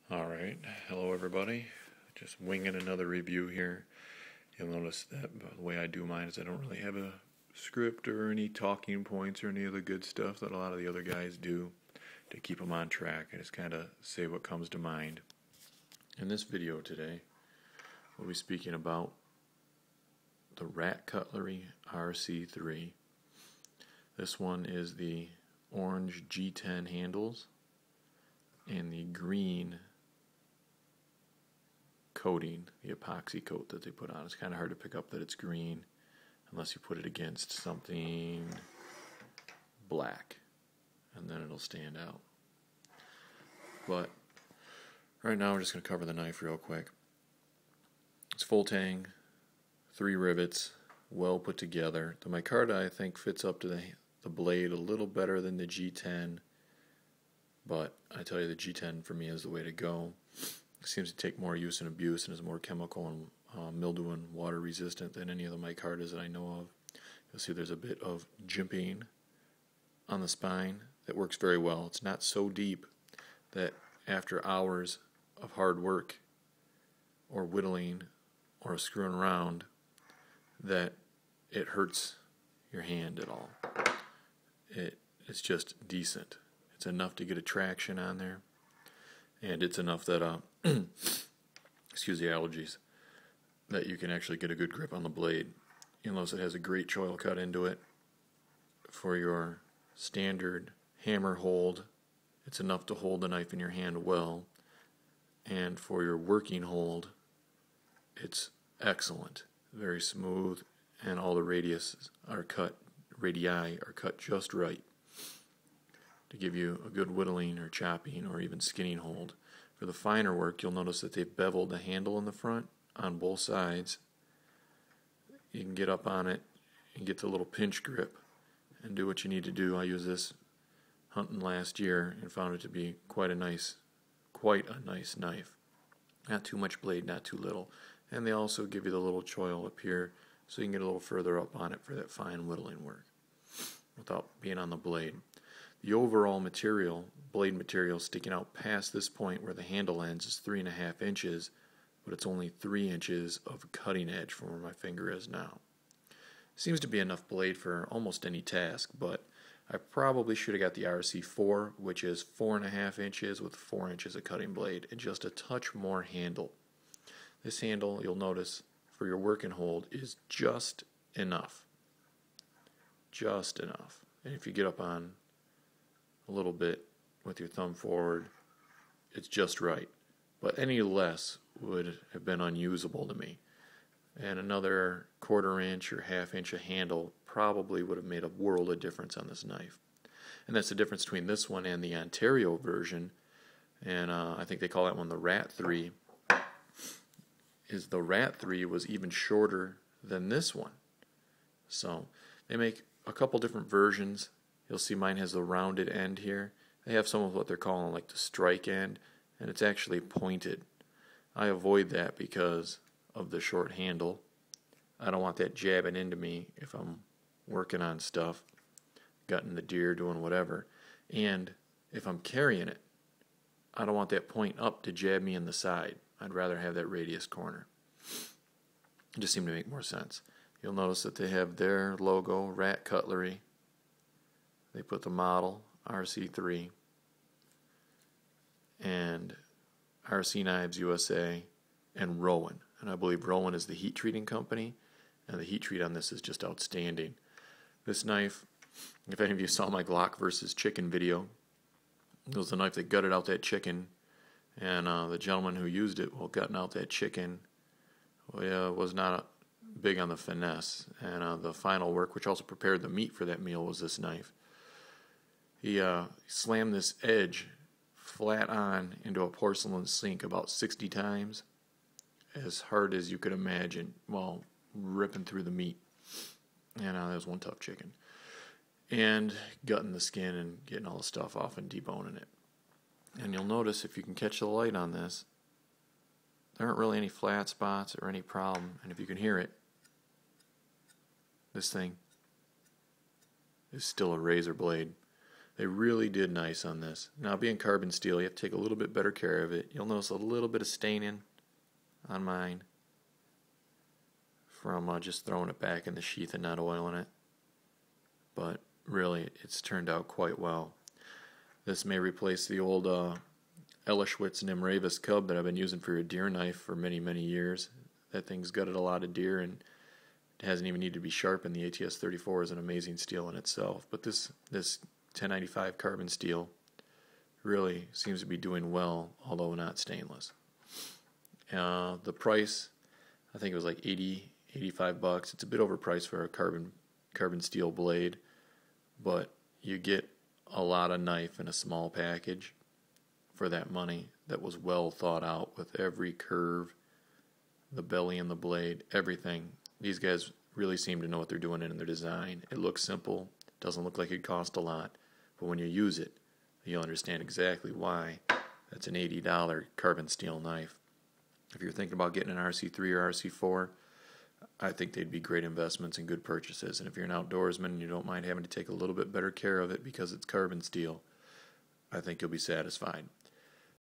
Alright, hello everybody. Just winging another review here. You'll notice that the way I do mine is I don't really have a script or any talking points or any of the good stuff that a lot of the other guys do to keep them on track. I just kind of say what comes to mind. In this video today, we'll be speaking about the Cutlery RC3. This one is the orange G10 handles and the green coating, the epoxy coat that they put on. It's kind of hard to pick up that it's green unless you put it against something black, and then it'll stand out. But right now we're just going to cover the knife real quick. It's full tang, 3 rivets, well put together. The micarta I think fits up to the blade a little better than the G10, but I tell you the G10 for me is the way to go. It seems to take more use and abuse and is more chemical and mildew and water resistant than any of the micartas that I know of. You'll see there's a bit of jimping on the spine that works very well. It's not so deep that after hours of hard work or whittling or screwing around that it hurts your hand at all. It's just decent. It's enough to get a traction on there, and it's enough that excuse the allergies, that you can actually get a good grip on the blade. You'll notice it has a great choil cut into it for your standard hammer hold. It's enough to hold the knife in your hand well, and for your working hold it's excellent, very smooth, and all the radii are cut just right to give you a good whittling or chopping or even skinning hold. For the finer work, you'll notice that they've beveled the handle in the front on both sides. You can get up on it and get the little pinch grip and do what you need to do. I used this hunting last year and found it to be quite a nice knife. Not too much blade, not too little. And they also give you the little choil up here so you can get a little further up on it for that fine whittling work without being on the blade. The overall material, blade material sticking out past this point where the handle ends is 3.5 inches, but it's only 3 inches of cutting edge from where my finger is now. Seems to be enough blade for almost any task, but I probably should have got the RC4, which is 4.5 inches with 4 inches of cutting blade and just a touch more handle. This handle, you'll notice, for your working hold is just enough. Just enough. And if you get up on a little bit with your thumb forward, it's just right. But any less would have been unusable to me. And another 1/4 inch or 1/2 inch of handle probably would have made a world of difference on this knife. And that's the difference between this one and the Ontario version. And I think they call that one the RAT3. Is the RAT3 was even shorter than this one. So they make a couple different versions. You'll see mine has a rounded end here. They have some of what they're calling like the strike end, and it's actually pointed. I avoid that because of the short handle. I don't want that jabbing into me if I'm working on stuff, gutting the deer, doing whatever. And if I'm carrying it, I don't want that point up to jab me in the side. I'd rather have that radius corner. It just seemed to make more sense. You'll notice that they have their logo, Rat Cutlery. They put the model, RC3, and RC Knives USA, and Rowan. And I believe Rowan is the heat treating company, and the heat treat on this is just outstanding. This knife, if any of you saw my Glock versus chicken video, it was the knife that gutted out that chicken, and the gentleman who used it while gutting out that chicken was not big on the finesse. And the final work, which also prepared the meat for that meal, was this knife. He slammed this edge flat on into a porcelain sink about 60 times, as hard as you could imagine, while ripping through the meat. And that was one tough chicken. And gutting the skin and getting all the stuff off and deboning it. And you'll notice, if you can catch the light on this, there aren't really any flat spots or any problem. And if you can hear it, this thing is still a razor blade. They really did nice on this. Now, being carbon steel, you have to take a little bit better care of it. You'll notice a little bit of staining on mine from just throwing it back in the sheath and not oiling it. But really, it's turned out quite well. This may replace the old Elishwitz Nimravis Cub that I've been using for a deer knife for many, many years. That thing's gutted a lot of deer and it hasn't even needed to be sharpened. The ATS-34 is an amazing steel in itself. But this 1095 carbon steel really seems to be doing well, although not stainless. The price, I think it was like $85. It's a bit overpriced for a carbon steel blade, but you get a lot of knife in a small package for that money that was well thought out with every curve, the belly and the blade, everything. These guys really seem to know what they're doing in their design. It looks simple, doesn't look like it cost a lot, but when you use it, you'll understand exactly why that's an $80 carbon steel knife. If you're thinking about getting an RC3 or RC4, I think they'd be great investments and good purchases. And if you're an outdoorsman and you don't mind having to take a little bit better care of it because it's carbon steel, I think you'll be satisfied.